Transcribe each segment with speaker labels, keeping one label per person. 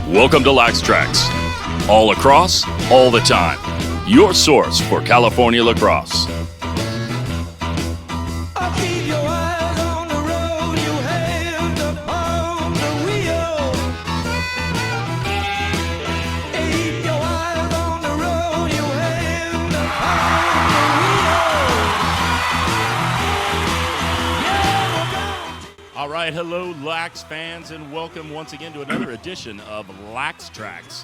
Speaker 1: Welcome to Lax Trax. All across, all the time. Your source for California lacrosse. All right, hello, Lax fans, and welcome once again to another edition of Lax Trax.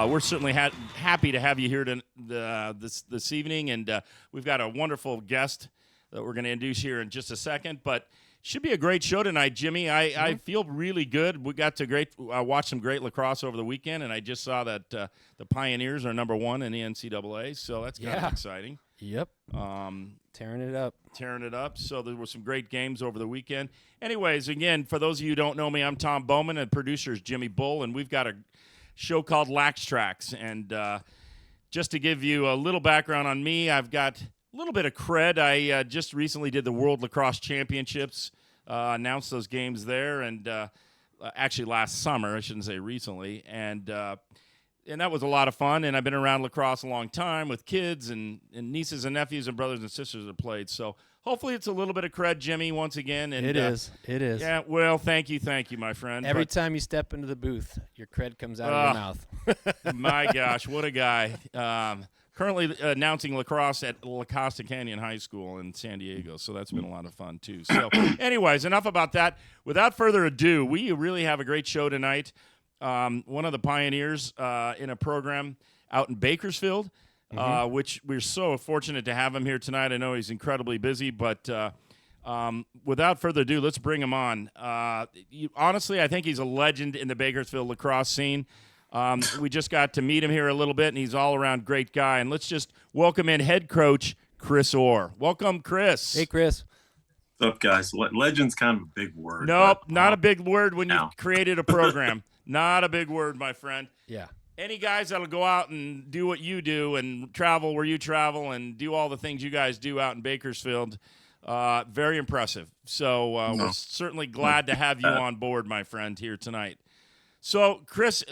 Speaker 1: We're certainly happy to have you here this evening, and we've got a wonderful guest that we're going to introduce here in just a second. But should be a great show tonight, Jimmy. I feel really good. We got to watch some great lacrosse over the weekend, and I just saw that the Pioneers are number one in the NCAA, so that's kind of exciting.
Speaker 2: Yep. Tearing it up. So there were some great games over the weekend. Anyways, again, for those of you who don't know me, I'm Tom Bowman, and producer is Jimmy Bull, and we've got a show called Lax Trax. And just to give you a little background on me, I've got a little bit of cred. I just recently did the World Lacrosse Championships, announced those games there, and actually last summer, I shouldn't say recently, and that was a lot of fun, and I've been around lacrosse a long time with kids and nieces and nephews and brothers and sisters that played. So hopefully it's a little bit of cred, Jimmy, once again. And
Speaker 3: It is.
Speaker 2: Yeah, well, thank you, my friend.
Speaker 3: Every time you step into the booth, your cred comes out of your mouth.
Speaker 2: My gosh, what a guy. Currently announcing lacrosse at La Costa Canyon High School in San Diego, so that's been a lot of fun, too. So anyways, enough about that. Without further ado, we really have a great show tonight. One of the pioneers in a program out in Bakersfield, which we're so fortunate to have him here tonight. I know he's incredibly busy, but without further ado, let's bring him on. Honestly, I think he's a legend in the Bakersfield lacrosse scene. We just got to meet him here a little bit, and he's all-around great guy. And let's just welcome in head coach Chris Orr. Welcome, Chris.
Speaker 3: Hey, Chris.
Speaker 4: What's up, guys? Legend's kind of a big word.
Speaker 2: Nope, not a big word when you created a program. Not a big word, my friend.
Speaker 3: Yeah.
Speaker 2: Any guys that'll go out and do what you do and travel where you travel and do all the things you guys do out in Bakersfield, very impressive. So we're certainly glad to have you on board, my friend, here tonight. So, Chris,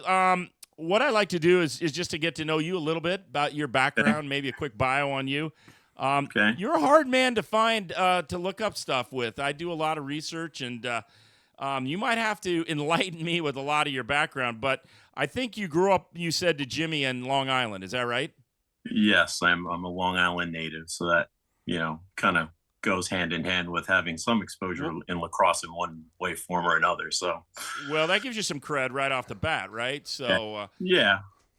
Speaker 2: what I like to do is just to get to know you a little bit about your background, maybe a quick bio on you. You're a hard man to find to look up stuff with. I do a lot of research, and you might have to enlighten me with a lot of your background, but I think you grew up, you said, to Jimmy in Long Island. Is that right?
Speaker 4: Yes, I'm a Long Island native, so that, kind of goes hand in hand with having some exposure in lacrosse in one way, form, or another. So,
Speaker 2: well, that gives you some cred right off the bat, right? So,
Speaker 4: yeah.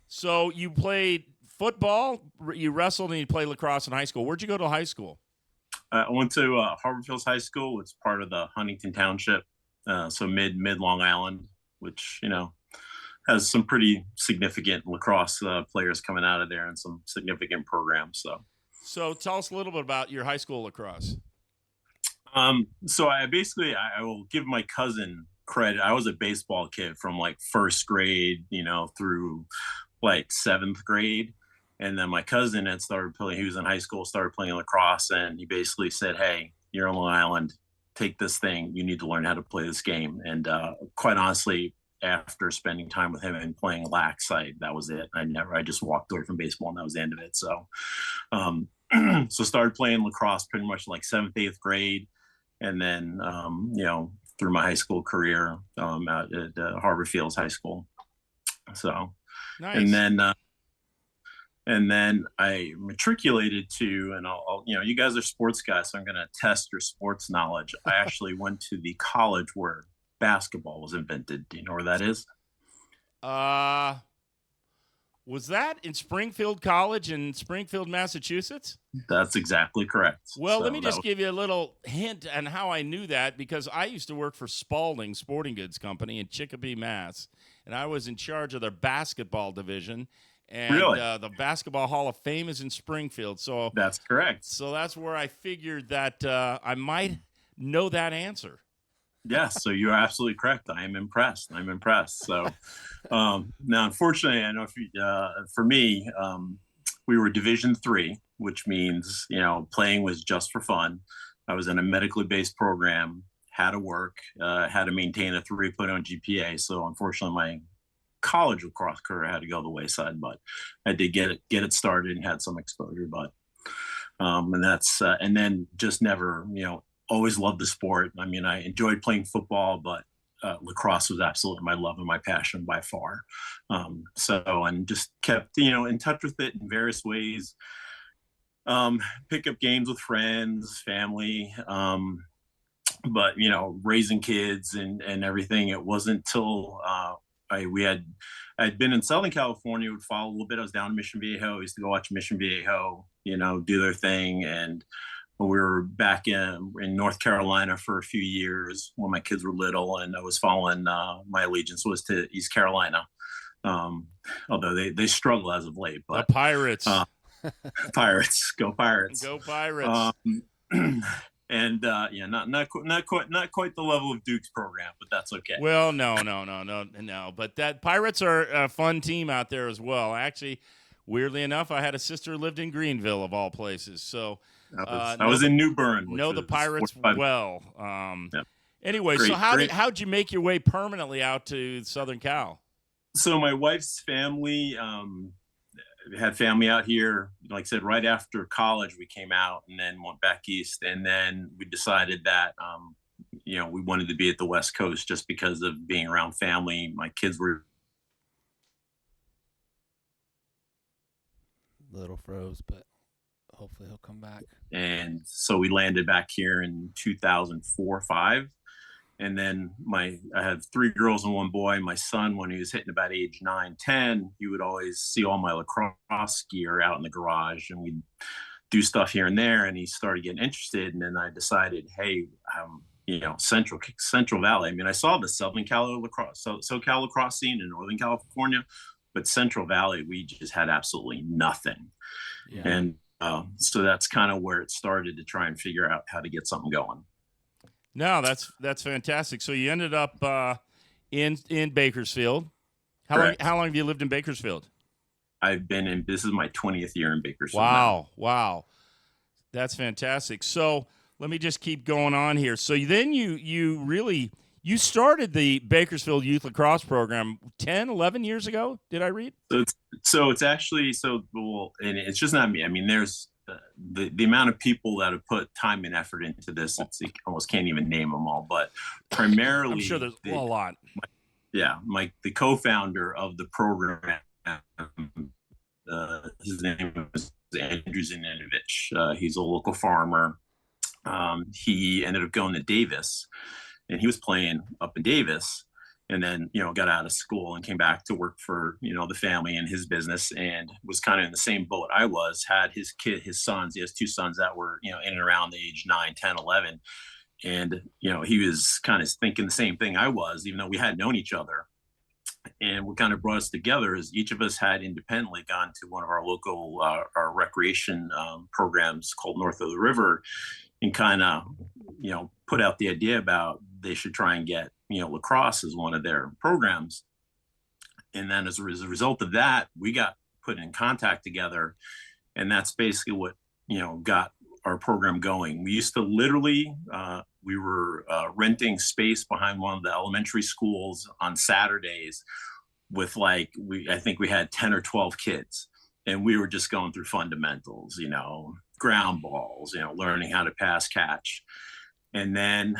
Speaker 2: So you played football, you wrestled, and you played lacrosse in high school. Where'd you go to high school?
Speaker 4: I went to Harbor Hills High School. It's part of the Huntington Township. So mid Long Island, which, has some pretty significant lacrosse players coming out of there and some significant programs. So
Speaker 2: tell us a little bit about your high school lacrosse.
Speaker 4: So I will give my cousin credit. I was a baseball kid from like first grade, through like seventh grade. And then my cousin had started playing, he was in high school, started playing lacrosse. And he basically said, "Hey, you're on Long Island. Take this thing. You need to learn how to play this game." And quite honestly, after spending time with him and playing lax, that was it. I just walked away from baseball, and that was the end of it. So, so started playing lacrosse pretty much like seventh, eighth grade, and then through my high school career out at Harbor Fields High School. So,
Speaker 2: nice.
Speaker 4: And then I matriculated to, and I'll you guys are sports guys, so I'm going to test your sports knowledge. I actually went to the college where basketball was invented. Do you know where that is?
Speaker 2: Was that in Springfield College in Springfield, Massachusetts?
Speaker 4: That's exactly correct.
Speaker 2: Well, let me just give you a little hint on how I knew that, because I used to work for Spalding Sporting Goods Company in Chicopee, Mass., and I was in charge of their basketball division. And
Speaker 4: really?
Speaker 2: The Basketball Hall of Fame is in Springfield. So
Speaker 4: that's correct.
Speaker 2: So that's where I figured that I might know that answer.
Speaker 4: Yes, so you're absolutely correct. I'm impressed. So now, unfortunately, I know for me, we were Division III, which means, playing was just for fun. I was in a medically based program, had to work, had to maintain a 3.0 GPA. So unfortunately, my college lacrosse career had to go the wayside, but I did get it started and had some exposure. But and that's and then just never, always loved the sport. I mean, I enjoyed playing football, but lacrosse was absolutely my love and my passion by far. And just kept, in touch with it in various ways. Pick up games with friends, family, but raising kids and everything. It wasn't till I'd been in Southern California, would follow a little bit. I was down in Mission Viejo. I used to go watch Mission Viejo, do their thing. And we were back in North Carolina for a few years when my kids were little, and I was following, my allegiance was to East Carolina. Although they struggle as of late, but
Speaker 1: the Pirates.
Speaker 4: Pirates, go Pirates,
Speaker 1: go Pirates.
Speaker 4: And not quite the level of Duke's program, but that's okay.
Speaker 1: Well, no. But that Pirates are a fun team out there as well. Actually, weirdly enough, I had a sister who lived in Greenville of all places. So
Speaker 4: I was in New Bern.
Speaker 1: Know the Pirates well.
Speaker 4: Yep.
Speaker 1: Anyway, so how'd you make your way permanently out to Southern Cal?
Speaker 4: So my wife's family had family out here. Like I said, right after college, we came out and then went back east. And then we decided that, we wanted to be at the West Coast just because of being around family. My kids were
Speaker 3: a little froze, but hopefully he'll come back.
Speaker 4: And so we landed back here in 2004-05. And then I had 3 girls and 1 boy. My son, when he was hitting about age 9, 10, he would always see all my lacrosse gear out in the garage, and we'd do stuff here and there. And he started getting interested. And then I decided, hey, Central Valley. I mean, I saw the Southern Cal lacrosse, SoCal lacrosse scene in Northern California, but Central Valley, we just had absolutely nothing. Yeah. And so that's kind of where it started to try and figure out how to get something going.
Speaker 1: No, that's fantastic. So you ended up in Bakersfield. How long have you lived in Bakersfield?
Speaker 4: I've been this is my 20th year in Bakersfield.
Speaker 1: Wow. That's fantastic. So let me just keep going on here. So then you started the Bakersfield Youth Lacrosse Program 10, 11 years ago, did I read?
Speaker 4: So it's actually, and it's just not me. I mean, there's the amount of people that have put time and effort into this, you almost can't even name them all, but primarily.
Speaker 1: I'm sure there's a lot.
Speaker 4: The co-founder of the program, his name is Andrew Zananovich. He's a local farmer. He ended up going to Davis, and he was playing up in Davis, and then, got out of school and came back to work for, the family and his business, and was kind of in the same boat I was, had his sons, he has 2 sons that were, in and around the age 9, 10, 11. And, he was kind of thinking the same thing I was, even though we hadn't known each other. And what kind of brought us together is each of us had independently gone to one of our local our recreation programs called North of the River, and kind of, put out the idea about they should try and get, lacrosse as one of their programs. And then as a result of that, we got put in contact together. And that's basically what, got our program going. We used to literally, we were renting space behind one of the elementary schools on Saturdays with I think we had 10 or 12 kids. And we were just going through fundamentals, ground balls, learning how to pass catch. And then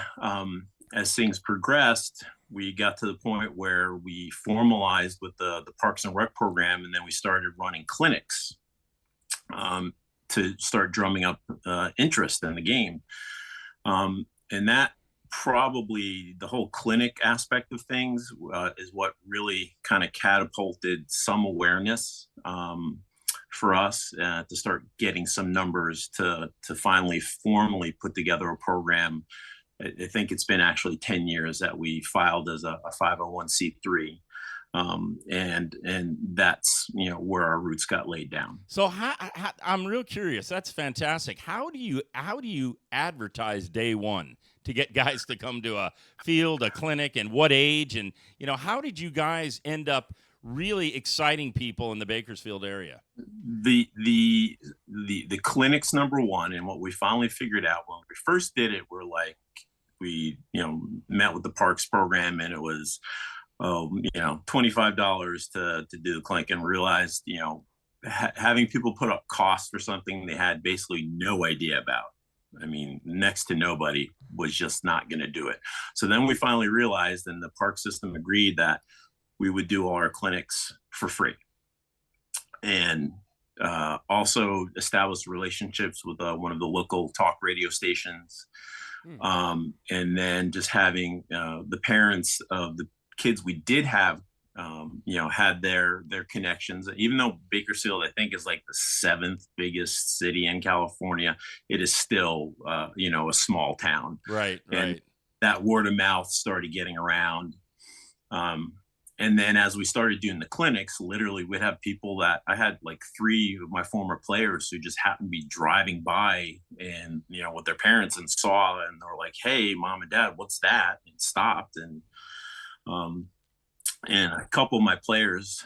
Speaker 4: as things progressed, we got to the point where we formalized with the Parks and Rec program, and then we started running clinics to start drumming up interest in the game. And that probably, the whole clinic aspect of things is what really kind of catapulted some awareness for us to start getting some numbers to finally formally put together a program. I think it's been actually 10 years that we filed as a 501c3. And that's, where our roots got laid down.
Speaker 1: So I'm real curious. That's fantastic. How do you advertise day one to get guys to come to a field, a clinic, and what age? And, how did you guys end up really exciting people in the Bakersfield area?
Speaker 4: The clinic's number one, and what we finally figured out when we first did it, we met with the Parks program, and it was $25 to do the clinic, and realized, having people put up costs for something they had basically no idea about. I mean, next to nobody was just not going to do it. So then we finally realized, and the park system agreed, that we would do all our clinics for free. And also established relationships with one of the local talk radio stations. And then just having the parents of the kids we did have, had their connections. Even though Bakersfield, I think, is like the 7th biggest city in California, it is still, a small town.
Speaker 2: Right.
Speaker 4: And that word of mouth started getting around. And then as we started doing the clinics, literally we'd have people that I had, like 3 of my former players who just happened to be driving by and, with their parents, and saw, and they were like, "Hey, mom and dad, what's that?" And stopped. And a couple of my players,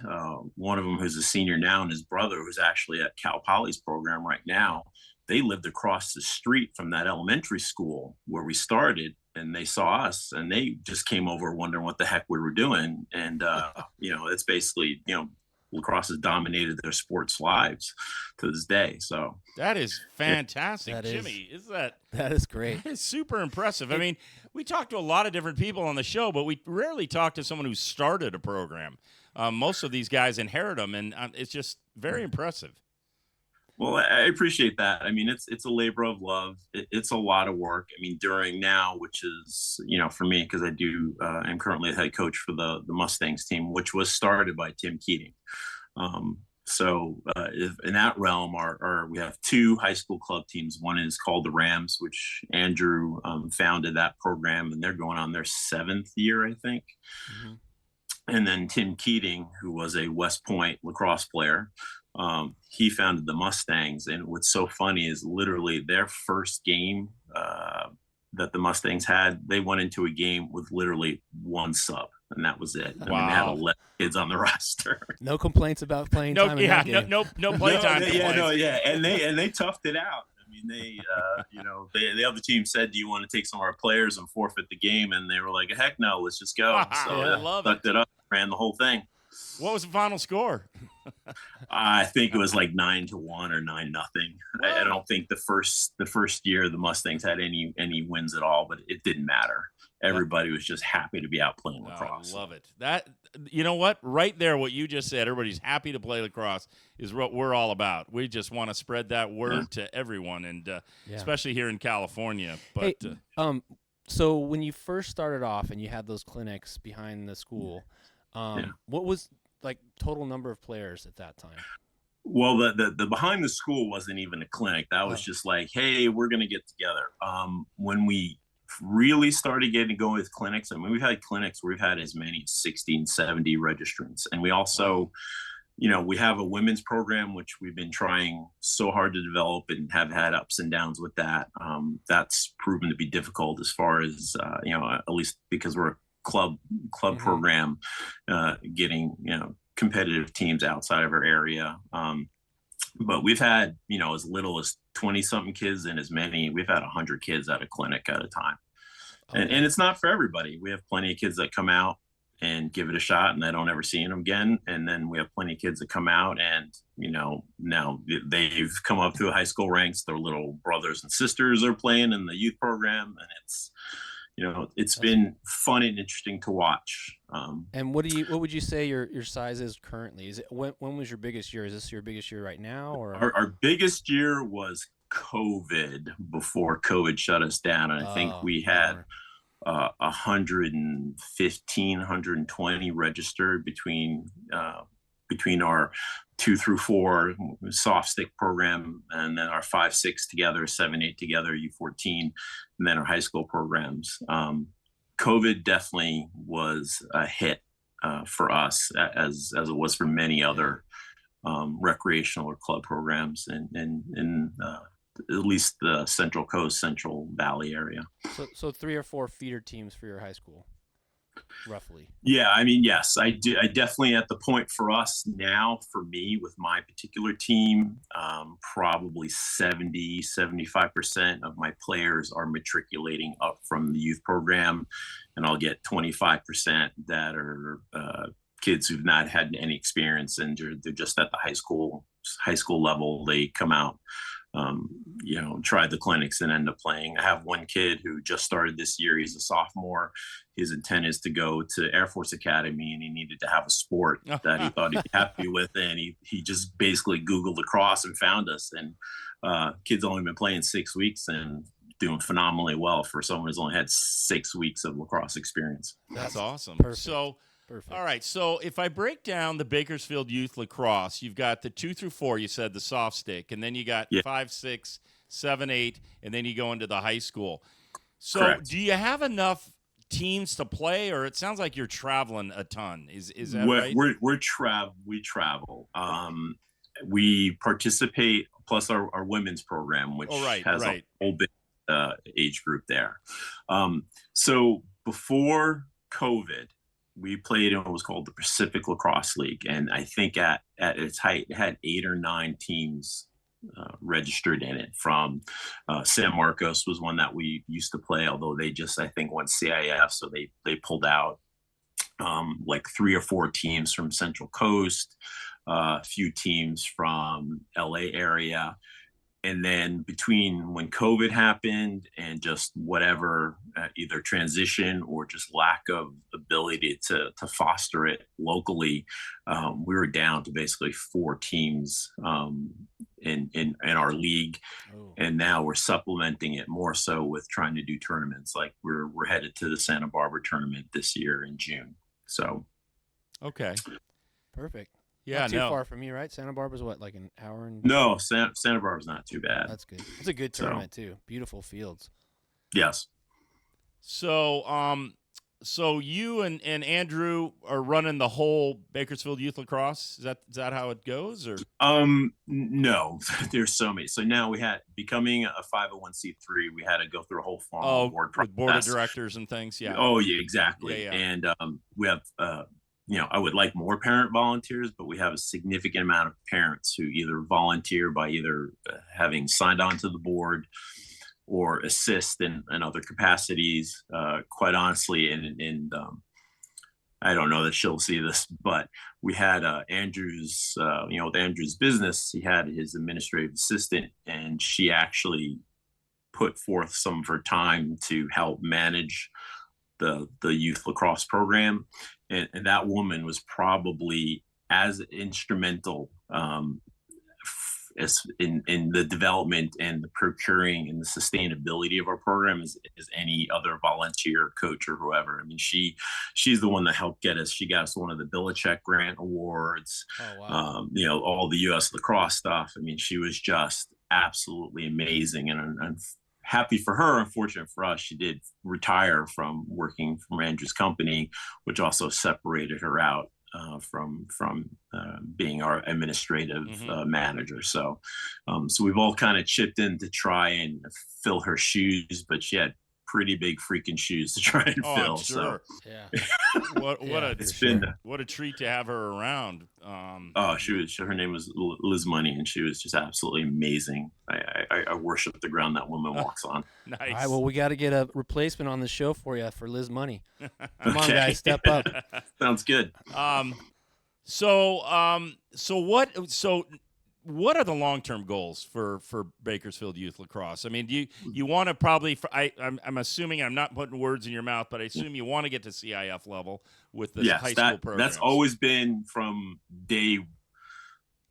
Speaker 4: one of them who's a senior now, and his brother who's actually at Cal Poly's program right now, they lived across the street from that elementary school where we started, and they saw us, and they just came over wondering what the heck we were doing. And, it's basically, lacrosse has dominated their sports lives to this day. So
Speaker 2: that is fantastic,
Speaker 3: that
Speaker 2: Jimmy.
Speaker 3: That is great.
Speaker 2: That is super impressive. I mean, we talk to a lot of different people on the show, but we rarely talk to someone who started a program. Most of these guys inherit them, and it's just very impressive.
Speaker 4: Well, I appreciate that. I mean, it's a labor of love. It's a lot of work. I mean, during now, which is, for me, because I'm currently the head coach for the Mustangs team, which was started by Tim Keating. So in that realm, we have 2 high school club teams. One is called the Rams, which Andrew founded that program, and they're going on their 7th year, I think. Mm-hmm. And then Tim Keating, who was a West Point lacrosse player, he founded the Mustangs. And what's so funny is literally their first game that the Mustangs had, they went into a game with literally 1 sub, and that was it.
Speaker 2: Wow.
Speaker 4: I mean, they had 11 kids on the roster.
Speaker 3: No complaints about playing time.
Speaker 2: No play time.
Speaker 4: And they toughed it out. I mean, the other team said, "Do you want to take some of our players and forfeit the game?" And they were like, "Heck no, let's just go." So
Speaker 2: I love
Speaker 4: sucked it up, ran the whole thing.
Speaker 2: What was the final score?
Speaker 4: I think it was like 9-1 or 9-0. I don't think the first year the Mustangs had any wins at all, but it didn't matter. Everybody was just happy to be out playing lacrosse.
Speaker 2: I love it. That, you know what? Right there, what you just said, everybody's happy to play lacrosse is what we're all about. We just want to spread that word to everyone, and especially here in California. But
Speaker 3: so when you first started off and you had those clinics behind the school, what was like total number of players at that time?
Speaker 4: Well, the behind the school wasn't even a clinic. That was just like, hey, we're going to get together. When we really started going with clinics, I mean, we've had clinics where we've had as many as 60 and 70 registrants. And we also, we have a women's program, which we've been trying so hard to develop and have had ups and downs with that. That's proven to be difficult as far as, at least because we're a club program, getting, competitive teams outside of our area. But we've had, as little as 20 something kids, and we've had 100 kids at a clinic at a time. And it's not for everybody. We have plenty of kids that come out and give it a shot and I don't ever see them again. And then we have plenty of kids that come out and, now they've come up through the high school ranks. Their little brothers and sisters are playing in the youth program, and it's been fun and interesting to watch.
Speaker 3: And what would you say your size is currently? Is it when was your biggest year? Is this your biggest year right now, or
Speaker 4: our biggest year was COVID, before COVID shut us down, and I think we had 115, 120 registered between our 2 through 4 soft stick program, and then our 5-6 together, 7-8 together, U14, and then our high school programs. COVID definitely was a hit for us, as it was for many other recreational or club programs in at least the Central Coast, Central Valley area.
Speaker 3: So 3 or 4 feeder teams for your high school. roughly?
Speaker 4: Yeah, I mean, yes, I do. I definitely at the point for us now, for me, with my particular team, probably 75% of my players are matriculating up from the youth program, and I'll get 25% that are kids who've not had any experience, and they're just at the high school level. They come out, try the clinics and end up playing. I have one kid who just started this year. He's a sophomore. His intent is to go to Air Force Academy, and he needed to have a sport that he thought he'd be happy with. And he just basically Googled lacrosse and found us. And kid's only been playing 6 weeks and doing phenomenally well for someone who's only had 6 weeks of lacrosse experience.
Speaker 1: That's awesome.
Speaker 3: Perfect.
Speaker 1: So,
Speaker 3: Perfect.
Speaker 1: all right. So if I break down the Bakersfield Youth Lacrosse, you've got the 2 through 4, you said the soft stick, and then you got 5, 6, 7, 8, and then you go into the high school. So
Speaker 4: Correct.
Speaker 1: do you have enough teams to play, or it sounds like you're traveling a ton? Is that right?
Speaker 4: We travel. We participate, plus our women's program, which has a whole big age group there. So before COVID, we played in what was called the Pacific Lacrosse League, and I think at its height, it had 8 or 9 teams registered in it. From San Marcos was one that we used to play, although they just, I think, went CIF, so they pulled out. Like 3 or 4 teams from Central Coast, a few teams from LA area. And then between when COVID happened and just whatever, either transition or just lack of ability to foster it locally, we were down to basically 4 teams in our league.
Speaker 3: Oh.
Speaker 4: And now we're supplementing it more so with trying to do tournaments. Like we're headed to the Santa Barbara tournament this year in June. So,
Speaker 1: Okay.
Speaker 3: Perfect.
Speaker 1: Yeah,
Speaker 3: Not too far from you, right? Santa Barbara's what, like an hour and?
Speaker 4: No, Santa Barbara's not too bad.
Speaker 3: That's good. It's a good tournament too. Beautiful fields.
Speaker 4: Yes.
Speaker 1: So, so you and Andrew are running the whole Bakersfield Youth Lacrosse. Is that how it goes, or?
Speaker 4: No, there's so many. So now becoming a 501c3, we had to go through a whole formal board process.
Speaker 1: With board of directors and things. Yeah.
Speaker 4: Oh yeah, exactly.
Speaker 1: Yeah.
Speaker 4: And we have I would like more parent volunteers, but we have a significant amount of parents who either volunteer by either having signed on to the board or assist in other capacities. Quite honestly, and I don't know that she'll see this, but we had Andrew's, with Andrew's business, he had his administrative assistant, and she actually put forth some of her time to help manage the youth lacrosse program. And that woman was probably as instrumental as in the development and the procuring and the sustainability of our program as any other volunteer coach or whoever. I mean, she's the one that helped get us. She got us one of the Belichick Grant Awards.
Speaker 3: Oh, wow.
Speaker 4: All the U.S. lacrosse stuff. I mean, she was just absolutely amazing, and I'm happy for her. Unfortunate for us, she did retire from working for Andrew's company, which also separated her out from being our administrative manager. So we've all kind of chipped in to try and fill her shoes, but she had pretty big freaking shoes to try and fill.
Speaker 1: I'm sure.
Speaker 4: So
Speaker 3: Yeah.
Speaker 1: What a treat to have her around.
Speaker 4: Her name was Liz Money, and she was just absolutely amazing. I worship the ground that woman walks on.
Speaker 1: Nice.
Speaker 3: All right, well, we got to get a replacement on the show for you for Liz Money. Come on, guys, step up.
Speaker 4: Sounds good.
Speaker 1: So what are the long-term goals for Bakersfield Youth Lacrosse? I mean, do you want to probably? I'm assuming, I'm not putting words in your mouth, but I assume you want to get to CIF level with this high school program.
Speaker 4: That's always been from day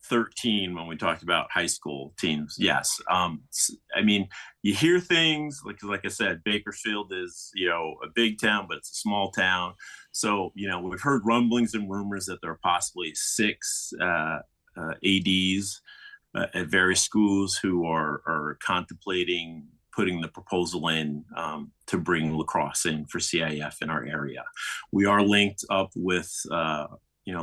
Speaker 4: 13 when we talked about high school teams. Yes. I mean, you hear things like I said, Bakersfield is, a big town, but it's a small town. So, we've heard rumblings and rumors that there are possibly 6 ADs at various schools who are contemplating putting the proposal in to bring lacrosse in for CIF in our area. We are linked up with the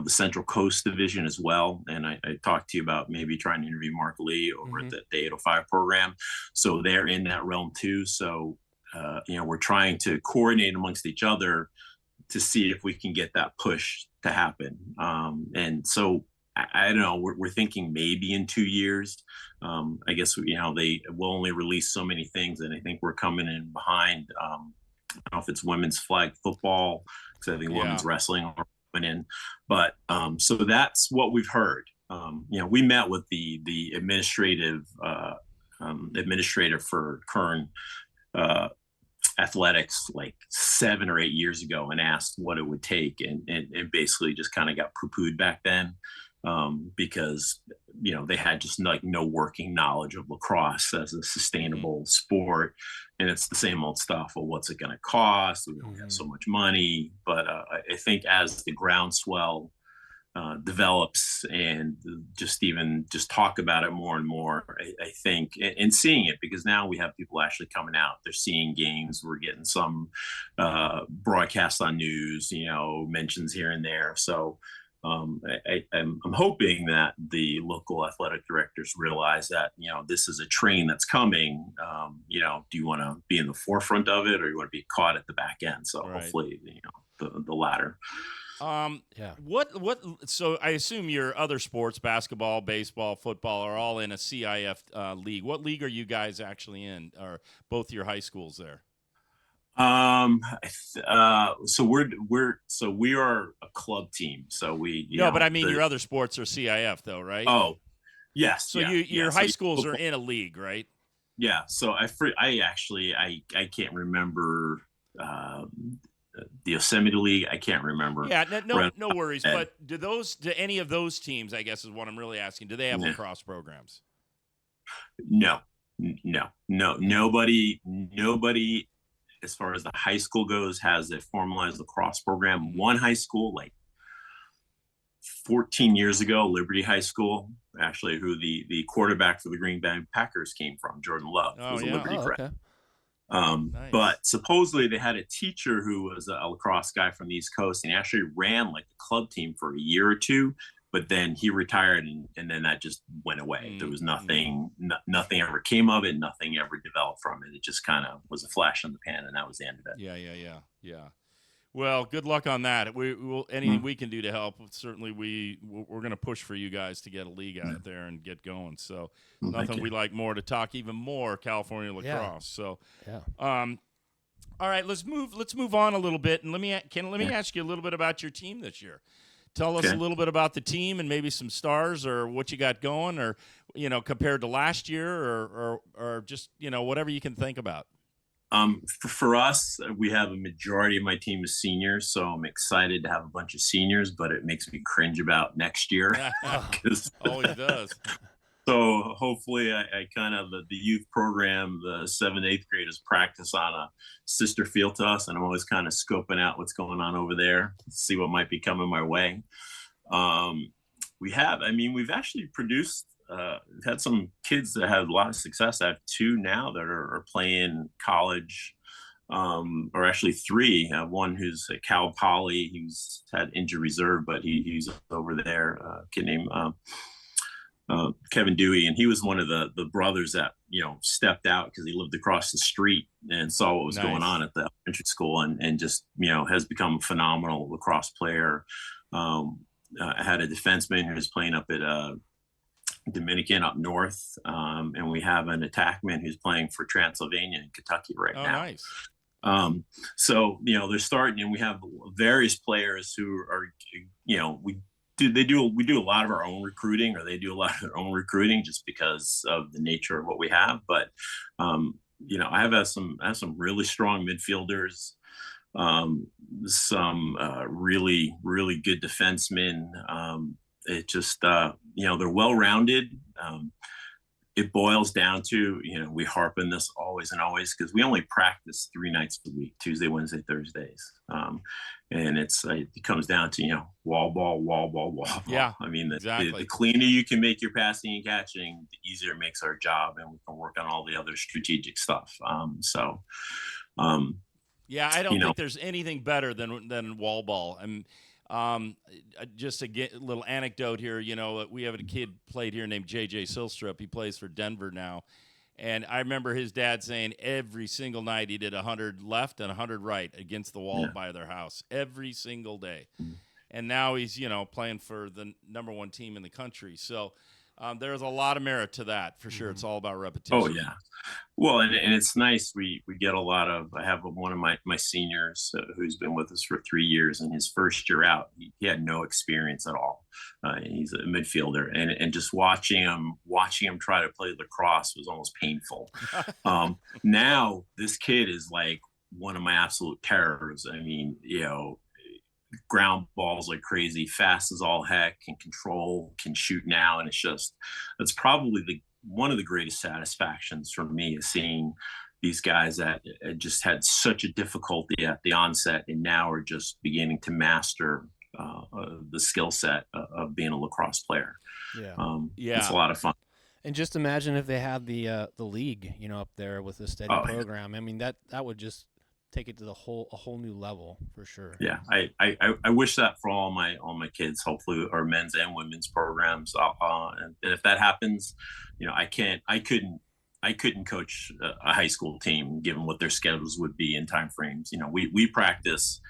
Speaker 4: Central Coast Division as well. And I talked to you about maybe trying to interview Mark Lee over at the 805 program. So they're in that realm too. So, we're trying to coordinate amongst each other to see if we can get that push to happen. And so I don't know, we're thinking maybe in 2 years. I guess, they will only release so many things, and I think we're coming in behind. I don't know if it's women's flag football, because I think women's wrestling are coming in. But so that's what we've heard. We met with the administrator for Kern athletics like 7 or 8 years ago and asked what it would take, and basically just kind of got poo-pooed back then, because they had just like no working knowledge of lacrosse as a sustainable sport, and it's the same old stuff. Well, what's it going to cost? We don't have so much money. But I think as the groundswell develops, and just talk about it more and more, I think, and seeing it, because now we have people actually coming out, they're seeing games, we're getting some broadcasts on news, mentions here and there. So I'm hoping that the local athletic directors realize that, this is a train that's coming. Do you want to be in the forefront of it, or you want to be caught at the back end? So hopefully, the latter.
Speaker 2: What? So I assume your other sports, basketball, baseball, football, are all in a CIF league. What league are you guys actually in? Or both your high schools there?
Speaker 4: So we are a club team. So we.
Speaker 2: But I mean your other sports are CIF though, right?
Speaker 4: Oh, yes.
Speaker 2: So your high schools are in a league, right?
Speaker 4: Yeah. So I can't remember. The Yosemite League, I can't remember.
Speaker 2: Yeah, no worries. But do any of those teams, I guess is what I'm really asking, do they have lacrosse programs?
Speaker 4: No. Nobody, as far as the high school goes, has a formalized lacrosse program. One high school, like 14 years ago, Liberty High School, actually, who the quarterback for the Green Bay Packers came from, Jordan Love, was a Liberty grad.
Speaker 3: Okay.
Speaker 2: Nice.
Speaker 4: But supposedly they had a teacher who was a lacrosse guy from the East Coast, and he actually ran like the club team for a year or two, but then he retired, and then that just went away. There was nothing ever came of it. Nothing ever developed from it. It just kind of was a flash in the pan, and that was the end of it.
Speaker 2: Yeah. Well, good luck on that. We will anything we can do to help. Certainly, we're going to push for you guys to get a league out there and get going. So nothing we like more to talk even more California lacrosse. So all right, let's move on a little bit, and let me ask you a little bit about your team this year. Tell us a little bit about the team and maybe some stars or what you got going, or compared to last year, or just whatever you can think about.
Speaker 4: For us, we have a majority of my team is seniors, so I'm excited to have a bunch of seniors, but it makes me cringe about next year.
Speaker 2: Always does.
Speaker 4: So hopefully I kind of, the youth program, the 7th, 8th graders practice on a sister field to us, and I'm always kind of scoping out what's going on over there, see what might be coming my way. We've actually produced, we've had some kids that had a lot of success. I have 2 now that are playing college, or actually 3. One who's at Cal Poly, who's had injury reserve, but he's over there. A kid named Kevin Dewey, and he was one of the brothers that stepped out because he lived across the street and saw what was going on at the elementary school, and just has become a phenomenal lacrosse player. I had a defenseman who was playing up at Dominican up north, and we have an attackman who's playing for Transylvania in Kentucky right now.
Speaker 2: Nice.
Speaker 4: So they're starting, and we have various players who are we do a lot of our own recruiting, or they do a lot of their own recruiting, just because of the nature of what we have. But I have some really strong midfielders, some really good defensemen. It just they're well rounded. It boils down to, we harp on this always and always, because we only practice 3 nights a week, Tuesday, Wednesday, Thursdays. And it comes down to, wall ball.
Speaker 2: Yeah,
Speaker 4: I mean,
Speaker 2: exactly.
Speaker 4: The cleaner you can make your passing and catching, the easier it makes our job, and we can work on all the other strategic stuff.
Speaker 2: Yeah, I don't think there's anything better than wall ball. And just a little anecdote here. We have a kid played here named JJ Silstrup. He plays for Denver now, And I remember his dad saying every single night he did 100 left and 100 right against the wall by their house every single day. And now he's, playing for the number one team in the country. So there's a lot of merit to that for sure. It's all about repetition.
Speaker 4: Oh yeah. Well, and it's nice. We get a lot of. I have one of my seniors who's been with us for 3 years, and his first year out, he had no experience at all. He's a midfielder, and just watching him try to play lacrosse was almost painful. Now this kid is like one of my absolute terrors. I mean, ground balls like crazy, fast as all heck, can control, can shoot now, and that's probably one of the greatest satisfactions for me is seeing these guys that just had such a difficulty at the onset and now are just beginning to master the skill set of being a lacrosse player. It's a lot of fun.
Speaker 3: And just imagine if they had the league, up there with a steady program. I mean, that would just take it to a whole new level for sure.
Speaker 4: Yeah, I wish that for all my kids, hopefully, or men's and women's programs. And if that happens, I couldn't coach a high school team given what their schedules would be in time frames. We practice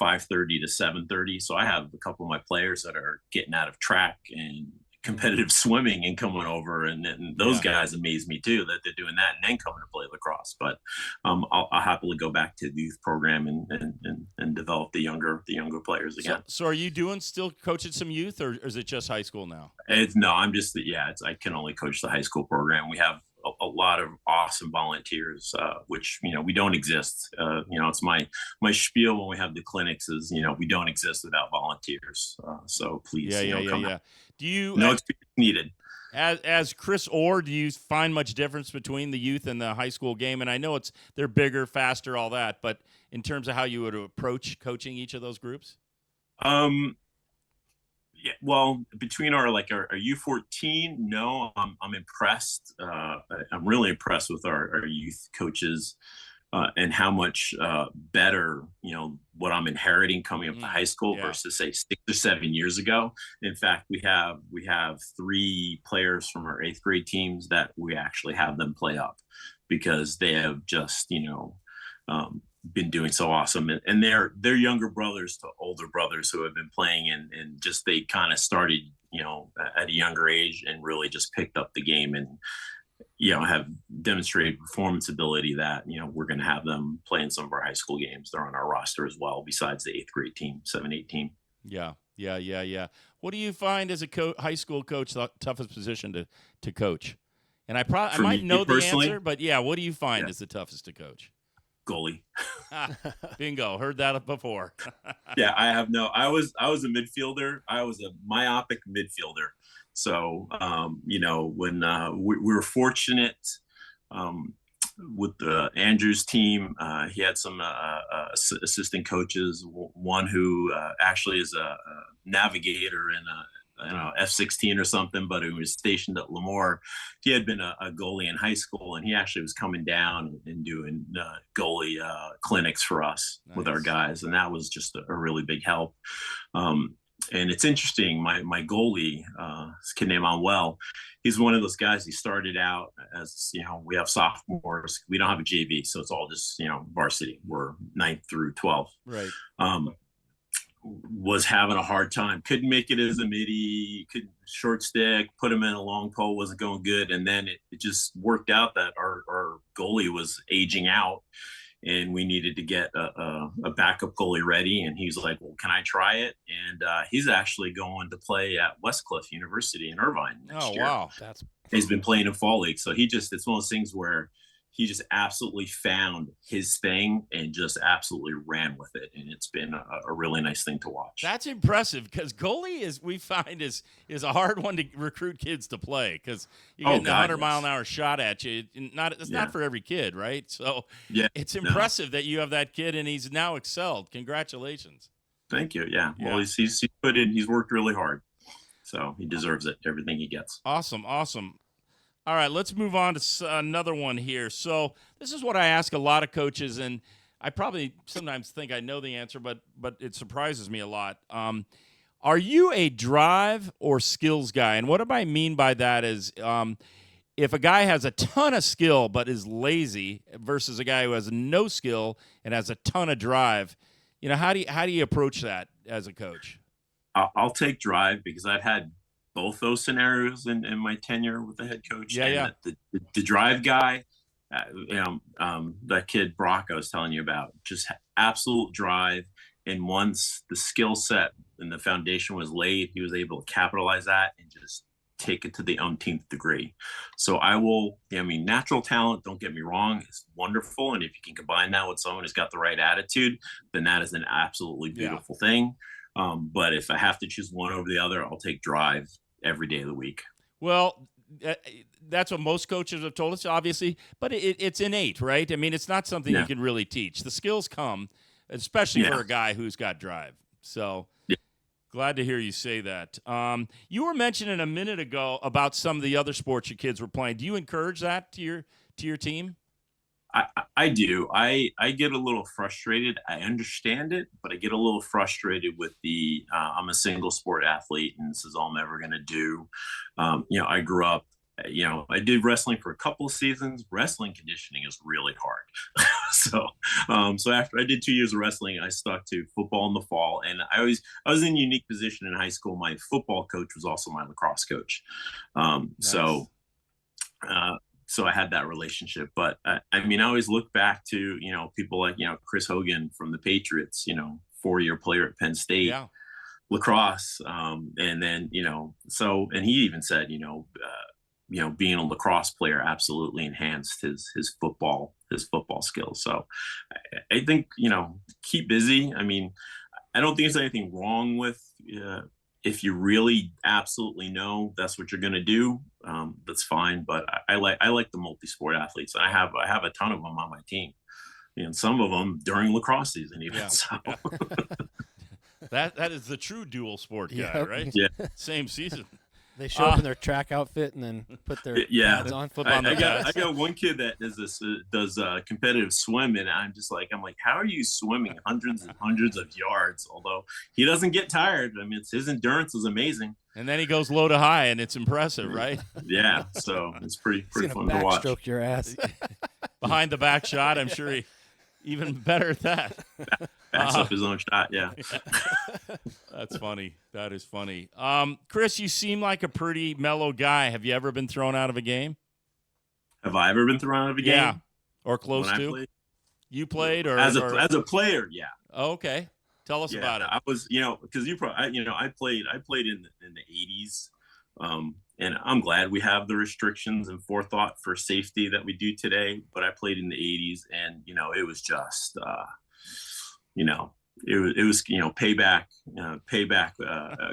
Speaker 4: 5:30 to 7:30, so I have a couple of my players that are getting out of track and competitive swimming and coming over, and those guys amaze me too, that they're doing that and then coming to play lacrosse. But I'll happily go back to the youth program and develop the younger players again.
Speaker 2: So are you still coaching some youth, or is it just high school now?
Speaker 4: I'm just I can only coach the high school program. We have a lot of awesome volunteers, which we don't exist. It's my spiel when we have the clinics is we don't exist without volunteers. So please, come out.
Speaker 2: Do you
Speaker 4: no experience needed?
Speaker 2: As Chris Orr, do you find much difference between the youth and the high school game? And I know they're bigger, faster, all that, but in terms of how you would approach coaching each of those groups?
Speaker 4: Yeah, well, between our U14, no, I'm impressed. I'm really impressed with our youth coaches and how much better, what I'm inheriting coming up to high school versus say 6 or 7 years ago. In fact, we have 3 players from our 8th grade teams that we actually have them play up because they have just, been doing so awesome, and they're younger brothers to older brothers who have been playing and just they kind of started at a younger age and really just picked up the game and have demonstrated performance ability that we're going to have them playing some of our high school games. They're on our roster as well besides the 8th grade team, 7-8 team.
Speaker 2: Yeah. What do you find as a high school coach the toughest position to coach? And I might know the answer, but what do you find is the toughest to coach?
Speaker 4: Goalie.
Speaker 2: Bingo. Heard that before.
Speaker 4: I was a midfielder. I was a myopic midfielder. So, when we were fortunate with Andrew's team, he had some assistant coaches, one who actually is a navigator in a F-16 or something, but who was stationed at Lemoore. He had been a goalie in high school, and he actually was coming down and doing goalie clinics for us with our guys, and that was just a really big help. And it's interesting, my goalie, this kid named Manuel, he's one of those guys, he started out as, we have sophomores, we don't have a JV, so it's all just, varsity. We're 9th through 12th.
Speaker 2: Right.
Speaker 4: Was having a hard time, couldn't make it as a midi, could short stick, put him in a long pole, wasn't going good. And then it just worked out that our goalie was aging out and we needed to get a backup goalie ready. And he's like, well, can I try it? And he's actually going to play at Westcliff University in Irvine next year.
Speaker 2: Wow.
Speaker 4: He's been playing in fall league. So it's one of those things where he just absolutely found his thing and just absolutely ran with it. And it's been a really nice thing to watch.
Speaker 2: That's impressive because goalie we find is a hard one to recruit kids to play because you get a 100-mile-an-hour shot at you. It's not for every kid, right? So it's impressive that you have that kid and he's now excelled. Congratulations.
Speaker 4: Thank you. Yeah. Well, he's put in, he's worked really hard. So he deserves it, everything he gets.
Speaker 2: Awesome. All right, let's move on to another one here. So this is what I ask a lot of coaches, and I probably sometimes think I know the answer, but it surprises me a lot. Are you a drive or skills guy? And what do I mean by that is if a guy has a ton of skill but is lazy versus a guy who has no skill and has a ton of drive, how do you approach that as a coach?
Speaker 4: I'll take drive because I've had both those scenarios in my tenure with the head coach.
Speaker 2: Yeah.
Speaker 4: The drive guy, that kid Brock I was telling you about, just absolute drive. And once the skill set and the foundation was laid, he was able to capitalize that and just take it to the umpteenth degree. So natural talent, don't get me wrong, is wonderful. And if you can combine that with someone who's got the right attitude, then that is an absolutely beautiful thing. But if I have to choose one over the other, I'll take drive every day of the week.
Speaker 2: Well, that's what most coaches have told us, obviously, but it's innate, right? I mean, it's not something you can really teach. The skills come, especially for a guy who's got drive. So glad to hear you say that. You were mentioning a minute ago about some of the other sports your kids were playing. Do you encourage that to your team?
Speaker 4: I do. I get a little frustrated. I understand it, but I get a little frustrated with I'm a single sport athlete and this is all I'm ever going to do. I grew up, I did wrestling for a couple of seasons. Wrestling conditioning is really hard. So after I did 2 years of wrestling, I stuck to football in the fall. And I was in a unique position in high school. My football coach was also my lacrosse coach.
Speaker 2: Nice.
Speaker 4: So I had that relationship, but I always look back to, people like, Chris Hogan from the Patriots, 4-year player at Penn State, lacrosse. And then, and he even said, being a lacrosse player absolutely enhanced his football skills. So I think, keep busy. I don't think there's anything wrong with, if you really absolutely know that's what you're going to do, that's fine. But I like the multi-sport athletes. I have a ton of them on my team, and some of them during lacrosse season even.
Speaker 2: Yeah.
Speaker 4: So.
Speaker 2: That is the true dual sport guy, right?
Speaker 4: Yeah.
Speaker 2: Same season.
Speaker 3: They show up in their track outfit and then put their pads on.
Speaker 2: Flip on the pads.
Speaker 4: I got one kid that does competitive swim, and I'm like, how are you swimming hundreds and hundreds of yards? Although he doesn't get tired. His endurance is amazing.
Speaker 2: And then he goes low to high, and it's impressive, right?
Speaker 4: Yeah, so it's pretty fun to watch.
Speaker 3: Backstroke your ass.
Speaker 2: Behind the back shot, I'm sure he even better at that.
Speaker 4: Backs up his own shot, yeah.
Speaker 2: That's funny. That is funny. Chris, you seem like a pretty mellow guy. Have you ever been thrown out of a game?
Speaker 4: Have I ever been thrown out of a game?
Speaker 2: Yeah, or close
Speaker 4: when
Speaker 2: to? You played, or
Speaker 4: as a player, yeah.
Speaker 2: Oh, okay, tell us about it.
Speaker 4: I was, because I played in the 80s, and I'm glad we have the restrictions and forethought for safety that we do today. But I played in the 80s, and it was just, it was payback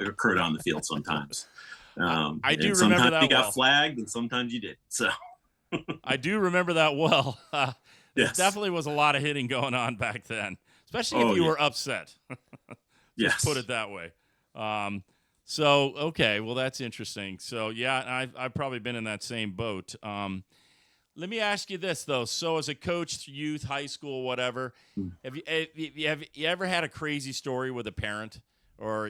Speaker 4: occurred on the field sometimes.
Speaker 2: I do remember
Speaker 4: sometimes
Speaker 2: that
Speaker 4: you got
Speaker 2: well.
Speaker 4: flagged, and sometimes you didn't. So
Speaker 2: I do remember that well. There
Speaker 4: yes.
Speaker 2: definitely was a lot of hitting going on back then, especially if you were upset. Just put it that way. So, okay, well, that's interesting. So, yeah, I've probably been in that same boat. Let me ask you this, though. So, as a coach, youth, high school, whatever, have you ever had a crazy story with a parent? Or,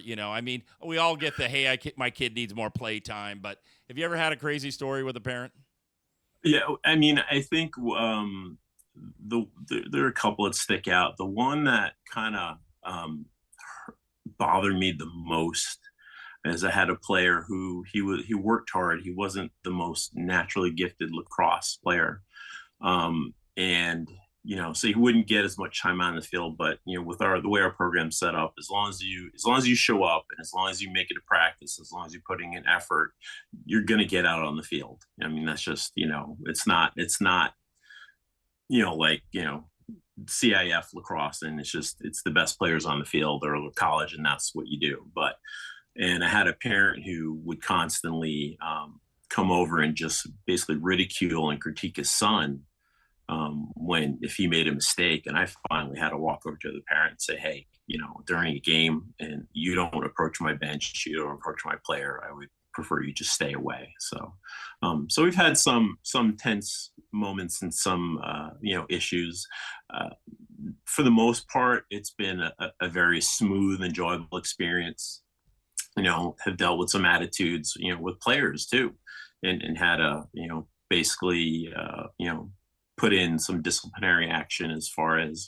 Speaker 2: we all get the, hey, my kid needs more play time. But have you ever had a crazy story with a parent?
Speaker 4: Yeah, I think there are a couple that stick out. The one that kind of bothered me the most is I had a player who he worked hard. He wasn't the most naturally gifted lacrosse player, and so he wouldn't get as much time on the field. But with the way our program's set up, as long as you show up and as long as you make it a practice, as long as you're putting in effort, you're gonna get out on the field. That's just it's not like CIF lacrosse, and it's the best players on the field or college, and that's what you do. And I had a parent who would constantly come over and just basically ridicule and critique his son if he made a mistake. And I finally had to walk over to the parent and say, hey, during a game, and you don't approach my bench, you don't approach my player, I would prefer you just stay away. So we've had some tense moments and some issues. For the most part, it's been a very smooth, enjoyable experience. Have dealt with some attitudes, with players too, and had basically, put in some disciplinary action as far as,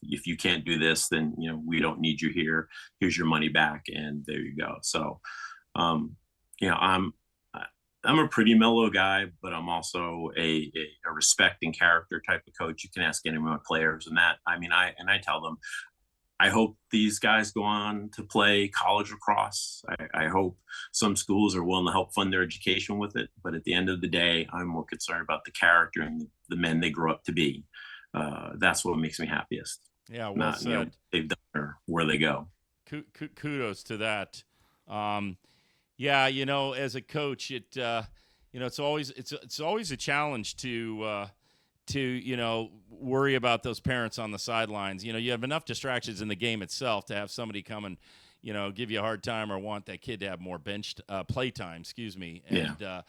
Speaker 4: if you can't do this, then, we don't need you here. Here's your money back. And there you go. So, I'm a pretty mellow guy, but I'm also a respect and character type of coach. You can ask any of my players and that. I mean, I tell them, I hope these guys go on to play college lacrosse. I hope some schools are willing to help fund their education with it. But at the end of the day, I'm more concerned about the character and the men they grow up to be. That's what makes me happiest.
Speaker 2: Yeah, well
Speaker 4: Not,
Speaker 2: said.
Speaker 4: they've done or where they go.
Speaker 2: Kudos to that. Yeah, as a coach, it's always a challenge to worry about those parents on the sidelines. You have enough distractions in the game itself to have somebody come and, give you a hard time or want that kid to have more bench play time, excuse me. And,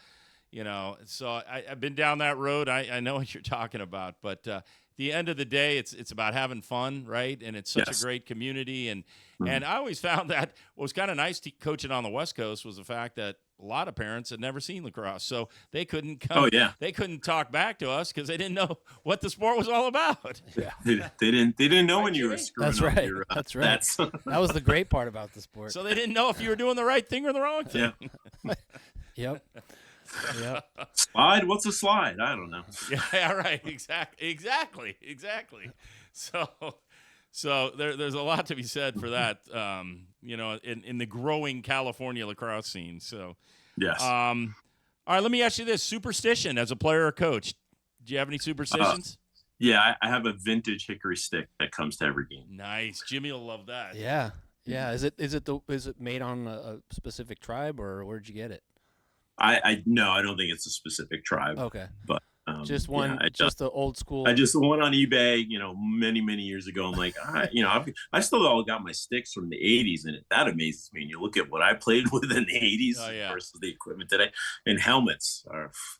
Speaker 2: so I've been down that road. I know what you're talking about, but at the end of the day, it's about having fun, right? And it's such a great community. And I always found that what was kind of nice coaching on the West Coast was the fact that a lot of parents had never seen lacrosse, so they couldn't come. They couldn't talk back to us because they didn't know what the sport was all about.
Speaker 4: Yeah, they didn't know when you were screwing
Speaker 3: That's
Speaker 4: up.
Speaker 3: Right. That's right. That was the great part about the sport.
Speaker 2: So they didn't know if you were doing the right thing or the wrong thing.
Speaker 3: Yeah. Yep.
Speaker 4: Slide? What's a slide? I don't know.
Speaker 2: Yeah, right. Exactly. So there's a lot to be said for that. In the growing California lacrosse scene. So
Speaker 4: yes.
Speaker 2: All right. Let me ask you this: superstition as a player or coach. Do you have any superstitions?
Speaker 4: Yeah, I have a vintage hickory stick that comes to every game.
Speaker 2: Nice. Jimmy will love that.
Speaker 3: Yeah. Is it made on a specific tribe, or where'd you get it?
Speaker 4: No, I don't think it's a specific tribe.
Speaker 3: Okay.
Speaker 4: But
Speaker 3: just one, just the old school.
Speaker 4: I just went on eBay, many years ago. I'm like, I still all got my sticks from the 80s, and that amazes me. And you look at what I played with in the 80s versus the equipment today, and helmets.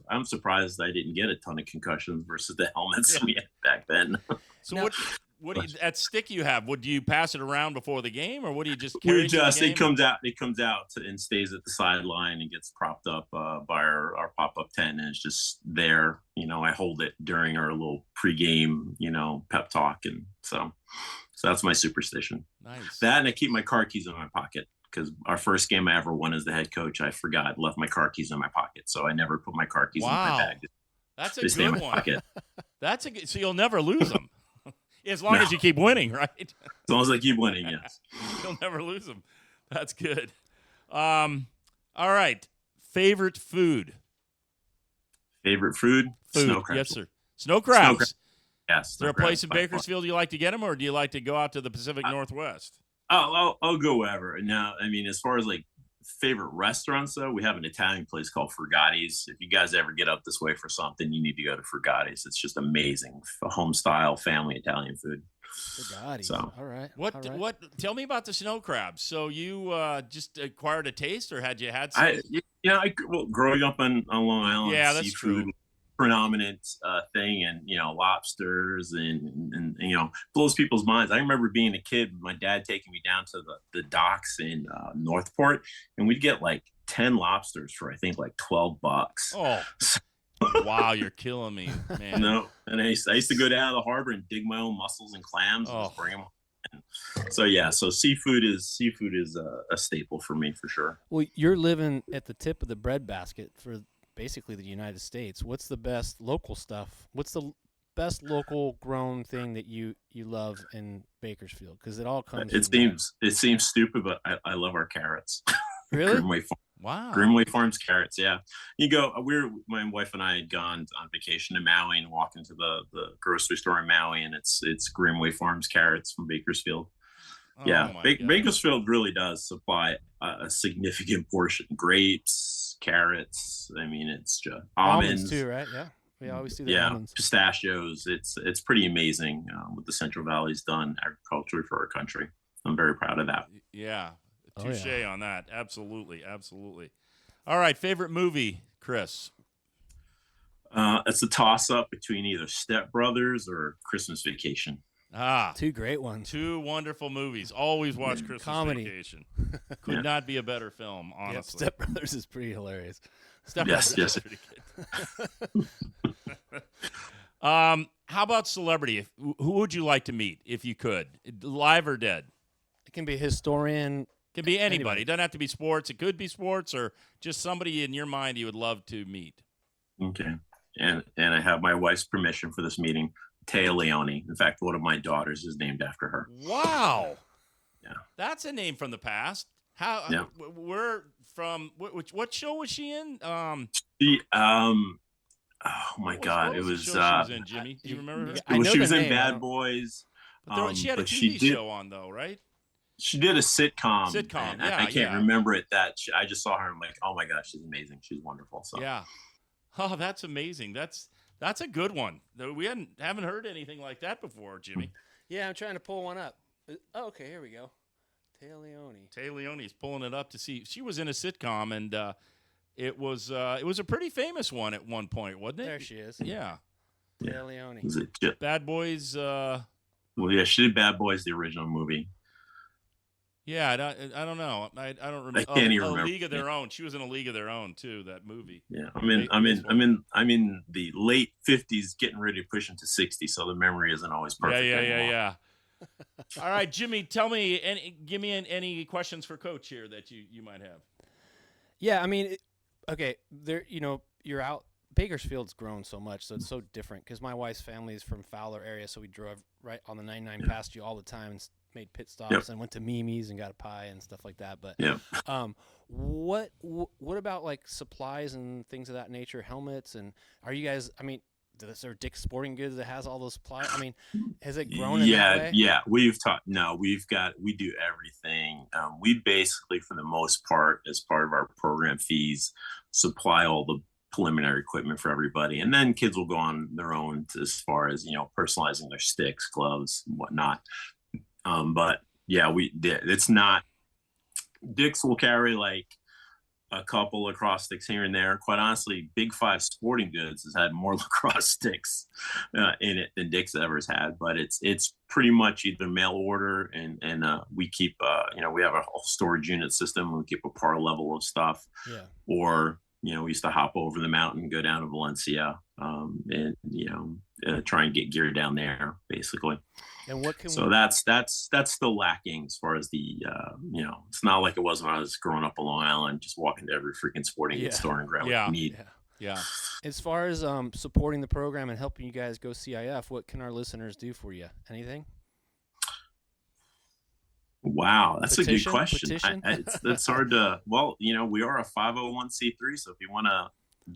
Speaker 4: I'm surprised I didn't get a ton of concussions versus the helmets we had back then.
Speaker 2: So now, what do you, that stick you have? Would you pass it around before the game, or what do you just carry?
Speaker 4: It comes out and stays at the sideline and gets propped up by our pop-up tent, and it's just there. I hold it during our little pregame, pep talk, and so that's my superstition.
Speaker 2: Nice.
Speaker 4: That, and I keep my car keys in my pocket because our first game I ever won as the head coach, I left my car keys in my pocket, so I never put my car keys in my bag.
Speaker 2: That's a good one. That's a good. So you'll never lose them. As long as you keep winning, right?
Speaker 4: As long as I keep winning, yes.
Speaker 2: You'll never lose them. That's good. All right. Favorite food?
Speaker 4: Favorite food? Snow crabs.
Speaker 2: Yes, sir. Snow crabs.
Speaker 4: Yes.
Speaker 2: Is there a place in Bakersfield you like to get them, or do you like to go out to the Pacific Northwest?
Speaker 4: I'll go wherever. Now, I mean, as far as like favorite restaurants, though, we have an Italian place called Frugati's. If you guys ever get up this way for something, you need to go to Frugati's. It's just amazing, home style family Italian food.
Speaker 3: Frugati's.
Speaker 4: So,
Speaker 3: all right.
Speaker 2: What? Tell me about the snow crabs. So you just acquired a taste, or had you had some?
Speaker 4: Growing up on Long Island,
Speaker 2: that's
Speaker 4: seafood
Speaker 2: true.
Speaker 4: Predominant thing, and lobsters and blows people's minds. I remember being a kid, my dad taking me down to the docks in Northport, and we'd get like 10 lobsters for I think like $12.
Speaker 2: Oh, wow, you're killing me, man.
Speaker 4: No, and I used to go down to the harbor and dig my own mussels and clams and just bring them. So seafood is a staple for me for sure.
Speaker 3: Well, you're living at the tip of the breadbasket for basically the United States. What's the best local stuff? What's the best local grown thing that you love in Bakersfield? Because it all comes.
Speaker 4: It seems stupid, but I love our carrots.
Speaker 3: Really?
Speaker 2: Wow.
Speaker 4: Grimway Farms carrots. Yeah, my wife and I had gone on vacation to Maui and walked into the grocery store in Maui, and it's Grimway Farms carrots from Bakersfield. Bakersfield really does supply a significant portion. Grapes, carrots. I mean, it's just almonds
Speaker 3: too, right? Yeah, we always see the almonds.
Speaker 4: Pistachios. It's pretty amazing what the Central Valley's done agriculturally for our country. I'm very proud of that.
Speaker 2: Yeah, touche on that. Absolutely. All right, favorite movie, Chris?
Speaker 4: It's a toss-up between either Step Brothers or Christmas Vacation.
Speaker 2: Ah,
Speaker 3: Two great ones.
Speaker 2: two wonderful movies. Always watch Christmas
Speaker 3: Comedy.
Speaker 2: Vacation. Could not be a better film,
Speaker 3: Yep,
Speaker 2: honestly.
Speaker 3: Step Brothers is pretty hilarious.
Speaker 2: Step
Speaker 4: Yes,
Speaker 2: Brothers
Speaker 4: yes.
Speaker 2: is pretty good. How about celebrity? Who would you like to meet if you could, live or dead?
Speaker 3: It can be a historian.
Speaker 2: Could be anybody.
Speaker 3: Anybody.
Speaker 2: It doesn't have to be sports. It could be sports or just somebody in your mind you would love to meet.
Speaker 4: Okay. And I have my wife's permission for this meeting. Taya Leone. In fact, one of my daughters is named after her.
Speaker 2: Wow.
Speaker 4: Yeah.
Speaker 2: That's a name from the past. How?
Speaker 4: Yeah.
Speaker 2: We're from what show was she in?
Speaker 4: She, oh my
Speaker 2: What
Speaker 4: God,
Speaker 2: what
Speaker 4: it
Speaker 2: the
Speaker 4: was.
Speaker 2: show she was in, Jimmy. Do you remember her?
Speaker 3: I know
Speaker 4: she was
Speaker 3: the
Speaker 4: in
Speaker 3: name, I
Speaker 4: Bad
Speaker 3: don't-
Speaker 4: Boys.
Speaker 2: But she had a
Speaker 4: but
Speaker 2: TV
Speaker 4: she did-
Speaker 2: show on though, right?
Speaker 4: She did a sitcom.
Speaker 2: Sitcom,
Speaker 4: and
Speaker 2: yeah,
Speaker 4: I can't
Speaker 2: yeah.
Speaker 4: remember it. I just saw her. I'm like, oh my gosh, she's amazing. She's wonderful. So
Speaker 2: Yeah. Oh, that's amazing. That's a good one. Though we haven't heard anything like that before, Jimmy.
Speaker 3: Yeah, I'm trying to pull one up. Oh, okay, here we go. Taya Leone.
Speaker 2: Tay Leone's pulling it up to see. She was in a sitcom, and it was a pretty famous one at one point, wasn't it?
Speaker 3: There she is.
Speaker 2: Yeah.
Speaker 3: Taya Leone.
Speaker 4: is it? Just,
Speaker 2: Bad Boys.
Speaker 4: well, yeah, she did Bad Boys, the original movie.
Speaker 2: Yeah, I don't know. I don't remember.
Speaker 4: I can't even
Speaker 2: A
Speaker 4: remember.
Speaker 2: League of Their Own. She was in A League of Their Own too. That movie.
Speaker 4: Yeah,
Speaker 2: Baseball.
Speaker 4: I'm in the late 50s, getting ready to push into 60, so the memory isn't always perfect. anymore.
Speaker 2: Yeah. All right, Jimmy. Tell me, give me any questions for Coach here that you might have.
Speaker 3: Yeah, I mean, okay, there. You're out. Bakersfield's grown so much, so it's so different. Because my wife's family is from Fowler area, so we drove right on the 99 past you all the time and made pit stops and went to Mimi's and got a pie and stuff like that. But
Speaker 4: Yeah.
Speaker 3: what about like supplies and things of that nature, helmets, and are you guys? I mean, is there Dick's Sporting Goods that has all those supplies? I mean, has it grown in that way?
Speaker 4: Yeah, we do everything. We basically, for the most part, as part of our program fees, supply all the preliminary equipment for everybody, and then kids will go on their own as far as personalizing their sticks, gloves, and whatnot. But yeah, it's not. Dick's will carry like a couple lacrosse sticks here and there. Quite honestly, Big Five Sporting Goods has had more lacrosse sticks in it than Dick's ever has had. But it's pretty much either mail order, and we keep we have a whole storage unit system. We keep a par level of stuff,
Speaker 3: Yeah.
Speaker 4: or we used to hop over the mountain, go down to Valencia, and try and get gear down there, basically.
Speaker 3: And what can
Speaker 4: So that's still lacking as far as the it's not like it was when I was growing up on Long Island, just walking to every freaking sporting goods store and grab what you need.
Speaker 2: Yeah.
Speaker 3: As far as supporting the program and helping you guys go CIF, what can our listeners do for you? Anything?
Speaker 4: Wow, that's a good
Speaker 3: Petition?
Speaker 4: question. It's hard to. Well, we are a 501c3, so if you want to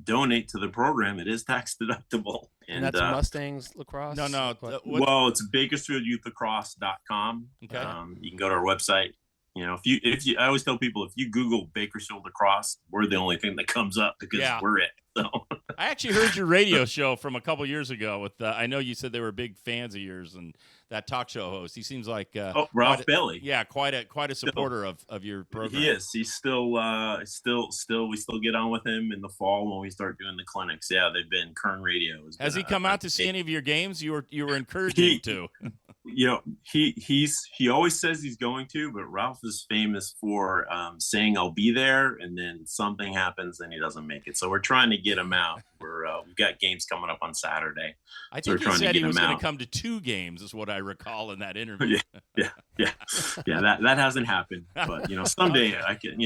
Speaker 4: donate to the program, it is tax deductible.
Speaker 3: And that's Mustangs lacrosse.
Speaker 2: No.
Speaker 4: Well, it's BakersfieldYouthLacrosse.com.
Speaker 2: Okay.
Speaker 4: You can go to our website. If you, I always tell people, if you Google Bakersfield lacrosse, we're the only thing that comes up because we're it. So
Speaker 2: I actually heard your radio show from a couple years ago. With I know you said they were big fans of yours and that talk show host. He seems like
Speaker 4: Ralph Bailey.
Speaker 2: Yeah, quite a supporter of your program.
Speaker 4: He is. He's still we still get on with him in the fall when we start doing the clinics. Yeah, they've been Kern Radio.
Speaker 2: Has he come out to see any of your games? You were encouraging him to.
Speaker 4: He always says he's going to, but Ralph is famous for saying I'll be there, and then something happens and he doesn't make it. So we're trying to get him out. We've got games coming up on Saturday.
Speaker 2: I think he said he was going to come to 2 games, is what I recall in that interview.
Speaker 4: Yeah. That hasn't happened, but someday I can.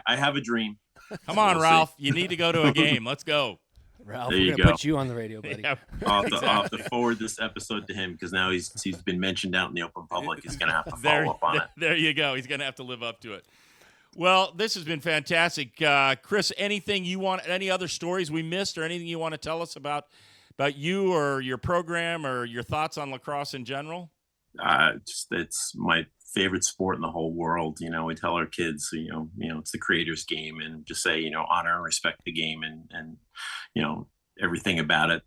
Speaker 4: I have a dream.
Speaker 2: Come on,
Speaker 4: We'll
Speaker 2: Ralph. You need to go to a game. Let's go.
Speaker 3: Ralph,
Speaker 4: There
Speaker 3: we're
Speaker 4: you
Speaker 3: gonna
Speaker 4: go.
Speaker 3: put you on the radio, buddy.
Speaker 2: Yeah,
Speaker 4: I'll have to forward this episode to him because now he's been mentioned out in the open public. He's going to have to follow up on it.
Speaker 2: There you go. He's going to have to live up to it. Well, this has been fantastic. Chris, any other stories we missed or anything you want to tell us about you or your program or your thoughts on lacrosse in general?
Speaker 4: It's my favorite sport in the whole world. We tell our kids, it's the creator's game, and just say, honor and respect the game and everything about it.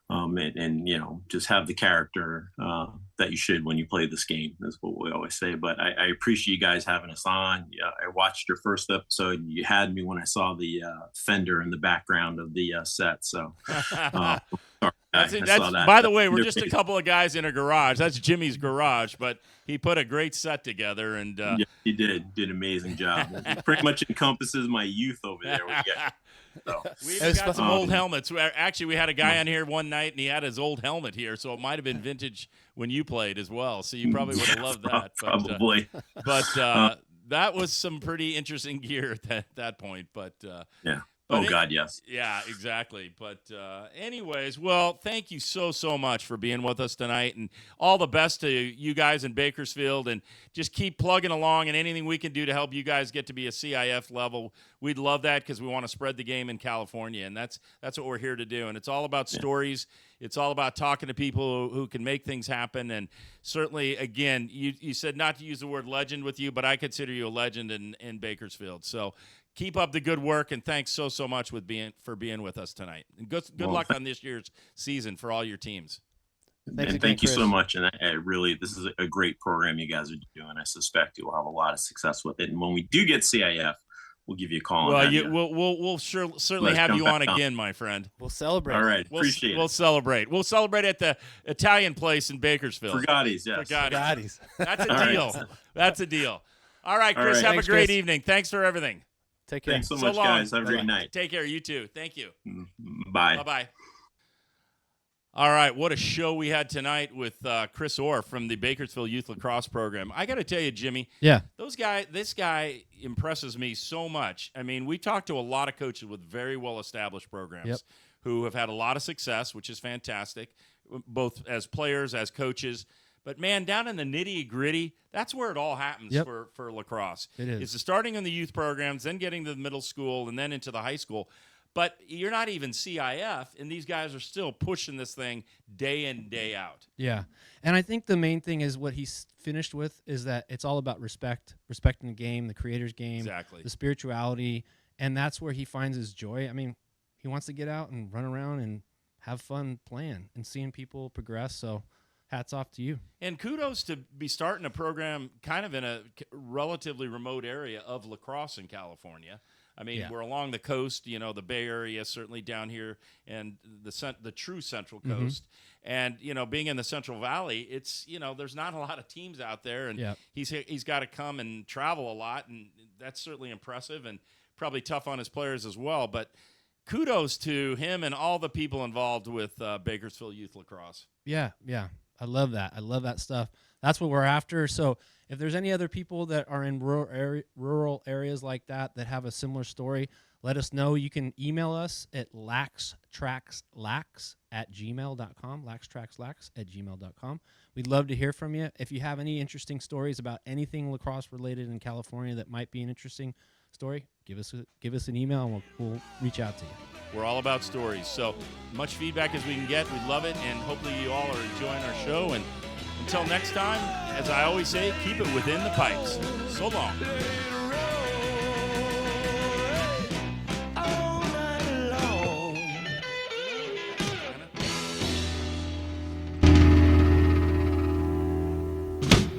Speaker 4: And just have the character that you should when you play this game, is what we always say. But I appreciate you guys having us on. Yeah, I watched your first episode, and you had me when I saw the fender in the background of the set. So I saw that.
Speaker 2: By the way, we're just a couple of guys in a garage. That's Jimmy's garage, but he put a great set together, and
Speaker 4: Yeah, he did an amazing job. It pretty much encompasses my youth over there. So.
Speaker 2: We've got some old helmets. Actually, we had a guy on here one night, and he had his old helmet here, so it might have been vintage when you played as well. So you probably would have loved that.
Speaker 4: Probably.
Speaker 2: But that was some pretty interesting gear at that point. But
Speaker 4: yeah.
Speaker 2: But
Speaker 4: God, yes.
Speaker 2: Yeah, exactly. But anyways, well, thank you so much for being with us tonight, and all the best to you guys in Bakersfield, and just keep plugging along, and anything we can do to help you guys get to be a CIF level, we'd love that, because we want to spread the game in California, and that's what we're here to do. And it's all about stories. It's all about talking to people who can make things happen. And certainly, again, you said not to use the word legend with you, but I consider you a legend in Bakersfield. So keep up the good work, and thanks so much for being with us tonight. And good luck on this year's season for all your teams.
Speaker 4: Thank you so much. And I really, this is a great program you guys are doing. I suspect you will have a lot of success with it. And when we do get CIF, we'll give you a call.
Speaker 2: Well, we'll certainly have you on again, my friend.
Speaker 3: We'll celebrate.
Speaker 4: All right, appreciate it.
Speaker 2: We'll celebrate. We'll celebrate at the Italian place in Bakersfield.
Speaker 4: Forgatti's, yes.
Speaker 2: Forgatti's. That's a deal. Right. That's a deal. All right, Chris, have
Speaker 3: Thanks,
Speaker 2: a great
Speaker 3: Chris.
Speaker 2: evening. Thanks for everything.
Speaker 3: Take care.
Speaker 4: Thanks so much, guys. Have a great night.
Speaker 2: Take care. You too. Thank you.
Speaker 4: Bye.
Speaker 2: Bye-bye. All right, what a show we had tonight with Chris Orr from the Bakersfield Youth Lacrosse Program. I got to tell you, Jimmy, this guy impresses me so much. I mean, we talked to a lot of coaches with very well-established programs who have had a lot of success, which is fantastic, both as players, as coaches. But, man, down in the nitty-gritty, that's where it all happens for lacrosse.
Speaker 3: It is.
Speaker 2: It's starting in the youth programs, then getting to the middle school, and then into the high school. But you're not even CIF, and these guys are still pushing this thing day in, day out.
Speaker 3: Yeah. And I think the main thing is what he's finished with is that it's all about respecting the game, the creator's game, the spirituality, and that's where he finds his joy. I mean, he wants to get out and run around and have fun playing and seeing people progress, so hats off to you.
Speaker 2: And kudos to be starting a program kind of in a relatively remote area of lacrosse in California. I mean, we're along the coast, you know, the Bay Area, certainly down here, and the true Central Coast. And, you know, being in the Central Valley, it's, you know, there's not a lot of teams out there, and he's got to come and travel a lot, and that's certainly impressive and probably tough on his players as well. But kudos to him and all the people involved with Bakersfield Youth Lacrosse.
Speaker 3: Yeah. I love that. I love that stuff. That's what we're after. So if there's any other people that are in rural areas like that have a similar story, let us know. You can email us at laxtraxlax@gmail.com, laxtraxlax@gmail.com. We'd love to hear from you. If you have any interesting stories about anything lacrosse related in California that might be an interesting story, give us an email, and we'll reach out to you.
Speaker 2: We're all about stories. So much feedback as we can get. We'd love it, and hopefully you all are enjoying our show. And until next time, as I always say, keep it within the pipes. So long.